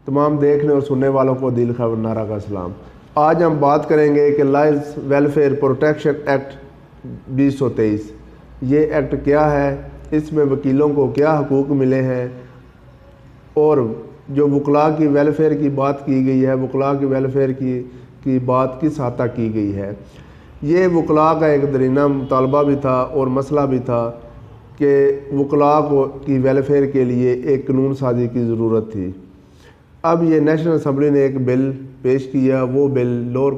तमाम देखने और सुनने वालों को दिल खबर नारा का सलाम। आज हम बात करेंगे कि लाइव्स वेलफेयर प्रोटेक्शन एक्ट 2023 ये एक्ट क्या है, इसमें वकीलों को क्या हकूक़ मिले हैं और जो वकला की वेलफेयर की बात की गई है, वकला की वेलफेयर की बात किस हद तक की गई है। ये वकला का एक दरीना मुतालबा भी था और मसला भी था कि वकला की वेलफेयर के लिए एक कानून साजी की ज़रूरत थी। अब ये नेशनल असम्बली ने एक बिल पेश किया, वो बिल लोअर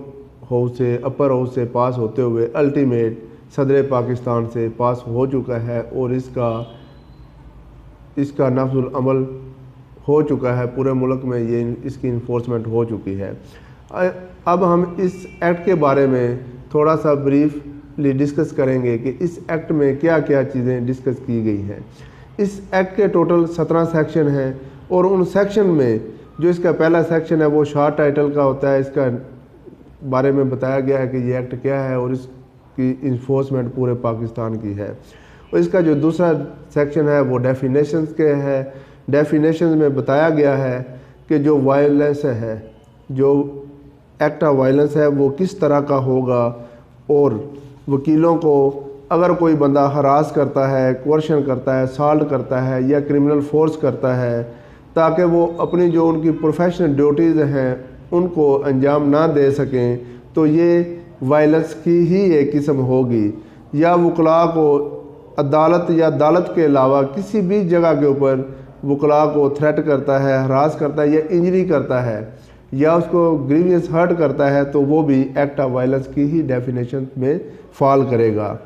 हाउस से अपर हाउस से पास होते हुए अल्टीमेट सदर पाकिस्तान से पास हो चुका है और इसका नफ्जुल अमल हो चुका है। पूरे मुल्क में ये इसकी इन्फोर्समेंट हो चुकी है। अब हम इस एक्ट के बारे में थोड़ा सा ब्रीफली डिस्कस करेंगे कि इस एक्ट में क्या क्या चीज़ें डिस्कस की गई हैं। इस एक्ट के टोटल 17 सेक्शन हैं और उन सेक्शन में जो इसका पहला सेक्शन है वो शॉर्ट टाइटल का होता है। इसका बारे में बताया गया है कि ये एक्ट क्या है और इसकी इन्फोर्समेंट पूरे पाकिस्तान की है। और इसका जो दूसरा सेक्शन है वो डेफिनेशंस के है। डेफिनेशंस में बताया गया है कि जो वायलेंस है, जो एक्ट ऑफ वायलेंस है वो किस तरह का होगा और वकीलों को अगर कोई बंदा हरास करता है, कोर्शन करता है, असॉल्ट करता है या क्रिमिनल फोर्स करता है ताकि वो अपनी जो उनकी प्रोफेशनल ड्यूटीज़ हैं उनको अंजाम ना दे सकें, तो ये वायलेंस की ही एक किस्म होगी। या वकला को अदालत या अदालत के अलावा किसी भी जगह के ऊपर वकला को थ्रेट करता है, हरास करता है या इंजरी करता है या उसको ग्रीवियस हर्ट करता है, तो वो भी एक्ट ऑफ वायलेंस की ही डेफिनेशन में फॉल करेगा।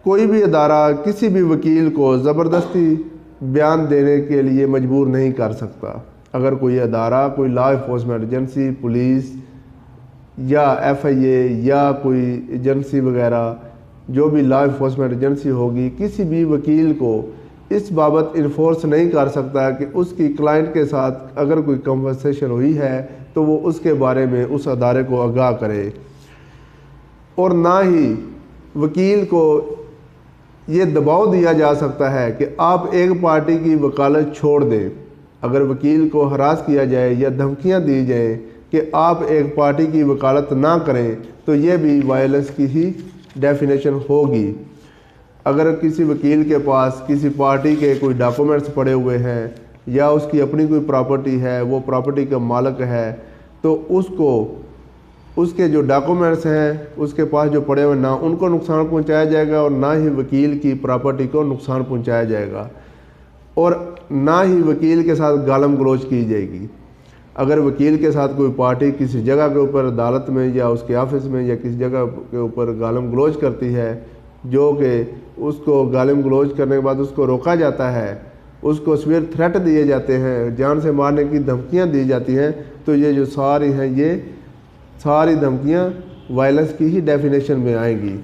कोई भी अदारा किसी भी वकील को ज़बरदस्ती बयान देने के लिए मजबूर नहीं कर सकता। अगर कोई अदारा, कोई लॉ इन्फोर्समेंट एजेंसी, पुलिस या FIA या कोई एजेंसी वगैरह, जो भी लॉ इन्फोर्समेंट एजेंसी होगी, किसी भी वकील को इस बाबत इन्फोर्स नहीं कर सकता कि उसकी क्लाइंट के साथ अगर कोई कन्वर्सेशन हुई है तो वो उसके बारे में उस अदारे को आगाह करे। और ना ही वकील को ये दबाव दिया जा सकता है कि आप एक पार्टी की वकालत छोड़ दें। अगर वकील को हरास किया जाए या धमकियां दी जाएं कि आप एक पार्टी की वकालत ना करें, तो ये भी वायलेंस की ही डेफिनेशन होगी। अगर किसी वकील के पास किसी पार्टी के कोई डॉक्यूमेंट्स पड़े हुए हैं या उसकी अपनी कोई प्रॉपर्टी है, वो प्रॉपर्टी का मालिक है, तो उसके जो डॉक्यूमेंट्स हैं उसके पास जो पड़े हुए, ना उनको नुकसान पहुंचाया जाएगा और ना ही वकील की प्रॉपर्टी को नुकसान पहुंचाया जाएगा और ना ही वकील के साथ गालम गलोच की जाएगी। अगर वकील के साथ कोई पार्टी किसी जगह के ऊपर अदालत में या उसके ऑफिस में या किसी जगह के ऊपर गालम गलोच करती है, जो कि उसको गालम गलोच करने के बाद उसको रोका जाता है, उसको सिवियर थ्रेट दिए जाते हैं, जान से मारने की धमकियाँ दी जाती हैं, तो ये जो सारी हैं ये सारी धमकियाँ वायलेंस की ही डेफिनेशन में आएंगी।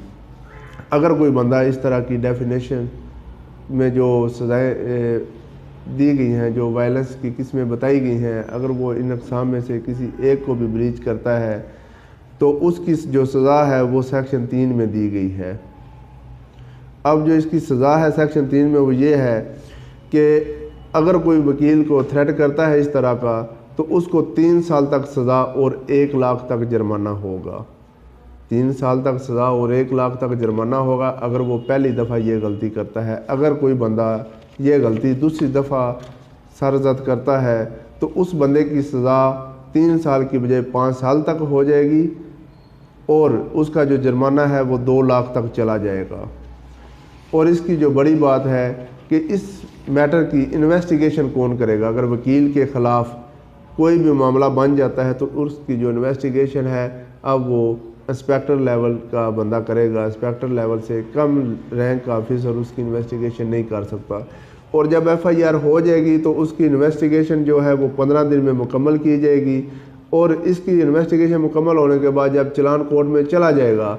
अगर कोई बंदा इस तरह की डेफिनेशन में जो सज़ाएँ दी गई हैं, जो वायलेंस की किस्में बताई गई हैं, अगर वो इन अक़साम में से किसी एक को भी ब्रीच करता है तो उसकी जो सज़ा है वो सेक्शन 3 में दी गई है। अब जो इसकी सज़ा है सेक्शन 3 में वो ये है कि अगर कोई वकील को थ्रेट करता है इस तरह का, तो उसको 3 साल तक सज़ा और 1 लाख तक जुर्माना होगा। 3 साल तक सज़ा और 1 लाख तक जुर्माना होगा अगर वो पहली दफ़ा ये गलती करता है। अगर कोई बंदा ये गलती दूसरी दफ़ा सरज़द करता है तो उस बंदे की सज़ा 3 साल की बजाय 5 साल तक हो जाएगी और उसका जो जुर्माना है वो 2 लाख तक चला जाएगा। और इसकी जो बड़ी बात है कि इस मैटर की इन्वेस्टिगेशन कौन करेगा। अगर वकील के ख़िलाफ़ कोई भी मामला बन जाता है तो उसकी जो इन्वेस्टिगेशन है अब वो इंस्पेक्टर लेवल का बंदा करेगा। इंस्पेक्टर लेवल से कम रैंक का ऑफिसर उसकी इन्वेस्टिगेशन नहीं कर सकता। और जब FIR हो जाएगी तो उसकी इन्वेस्टिगेशन जो है वो 15 दिन में मुकम्मल की जाएगी और इसकी इन्वेस्टिगेशन मुकम्मल होने के बाद जब चलान कोर्ट में चला जाएगा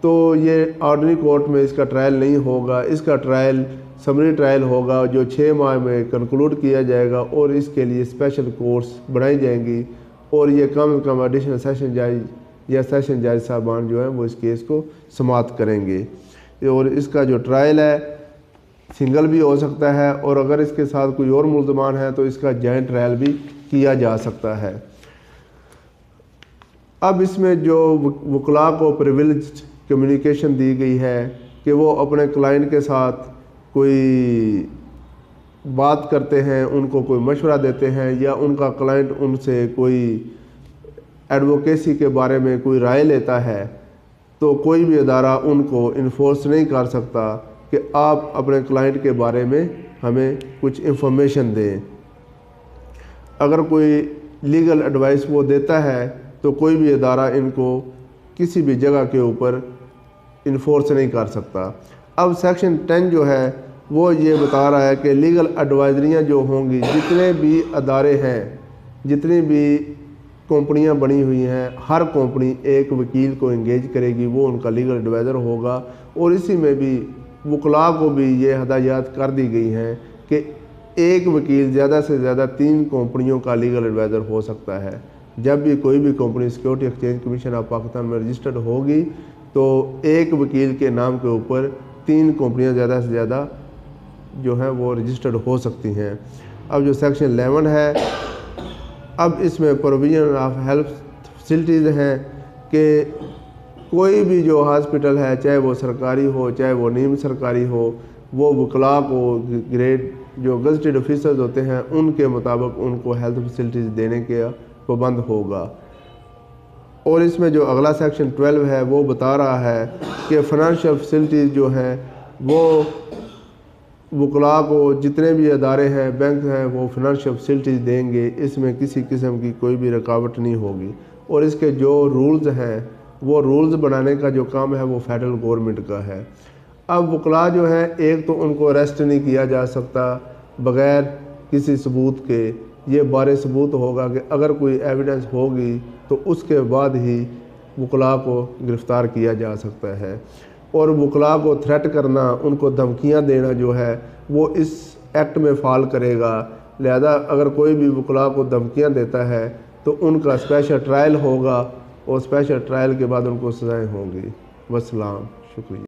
तो ये ऑर्डिनरी कोर्ट में इसका ट्रायल नहीं होगा। इसका ट्रायल समरी ट्रायल होगा जो 6 माह में कंक्लूड किया जाएगा और इसके लिए स्पेशल कोर्ट्स बनाई जाएंगी और ये कम से कम एडिशनल सेशन जज या सेशन जज साहबान जो है वो इस केस को समाप्त करेंगे। और इसका जो ट्रायल है सिंगल भी हो सकता है, और अगर इसके साथ कोई और मुल्ज़मान है तो इसका जॉइंट ट्रायल भी किया जा सकता है। अब इसमें जो वकला को प्रिविलेज्ड कम्युनिकेशन दी गई है कि वो अपने क्लाइंट के साथ कोई बात करते हैं, उनको कोई मशवरा देते हैं, या उनका क्लाइंट उनसे कोई एडवोकेसी के बारे में कोई राय लेता है, तो कोई भी अदारा उनको इन्फोर्स नहीं कर सकता कि आप अपने क्लाइंट के बारे में हमें कुछ इंफॉर्मेशन दें। अगर कोई लीगल एडवाइस वो देता है तो कोई भी अदारा इनको किसी भी जगह के ऊपर इन्फोर्स नहीं कर सकता। अब सेक्शन 10 जो है वो ये बता रहा है कि लीगल एडवाइजरियाँ जो होंगी, जितने भी अदारे हैं, जितनी भी कंपनियां बनी हुई हैं, हर कंपनी एक वकील को इंगेज करेगी, वो उनका लीगल एडवाइज़र होगा। और इसी में भी वकला को भी ये हदायत कर दी गई हैं कि एक वकील ज़्यादा से ज़्यादा 3 कंपनियों का लीगल एडवाइज़र हो सकता है। जब भी कोई भी company security exchange commission of Pakistan में रजिस्टर्ड होगी तो एक वकील के नाम के ऊपर 3 कंपनियां ज़्यादा से ज़्यादा जो हैं वो रजिस्टर्ड हो सकती हैं। अब जो सेक्शन 11 है, अब इसमें प्रोविजन ऑफ हेल्थ फैसिलिटीज़ हैं कि कोई भी जो हॉस्पिटल है, चाहे वो सरकारी हो चाहे वो नीम सरकारी हो, वो वकला को ग्रेड जो गज़टेड ऑफिसर्स होते हैं उनके मुताबिक उनको हेल्थ फैसिलिटीज़ देने के पाबंद होगा। और इसमें जो अगला सेक्शन 12 है वो बता रहा है कि फ़ाइनेंशियल फैसिलिटीज़ जो हैं वो वकला को जितने भी अदारे हैं, बैंक हैं, वो फाइनेंशियल फैसिलिटीज़ देंगे, इसमें किसी किस्म की कोई भी रुकावट नहीं होगी। और इसके जो रूल्स हैं, वो रूल्स बनाने का जो काम है वो फेडरल गवर्नमेंट का है। अब वकला जो है, एक तो उनको अरेस्ट नहीं किया जा सकता बग़ैर किसी सबूत के। ये बारे सबूत होगा कि अगर कोई एविडेंस होगी तो उसके बाद ही वकला को गिरफ़्तार किया जा सकता है। और वकला को थ्रेट करना, उनको धमकियां देना जो है वो इस एक्ट में फॉल करेगा। लिहाजा अगर कोई भी वकला को धमकियां देता है तो उनका स्पेशल ट्रायल होगा और स्पेशल ट्रायल के बाद उनको सज़ाएं होंगी। वस्सलाम, शुक्रिया।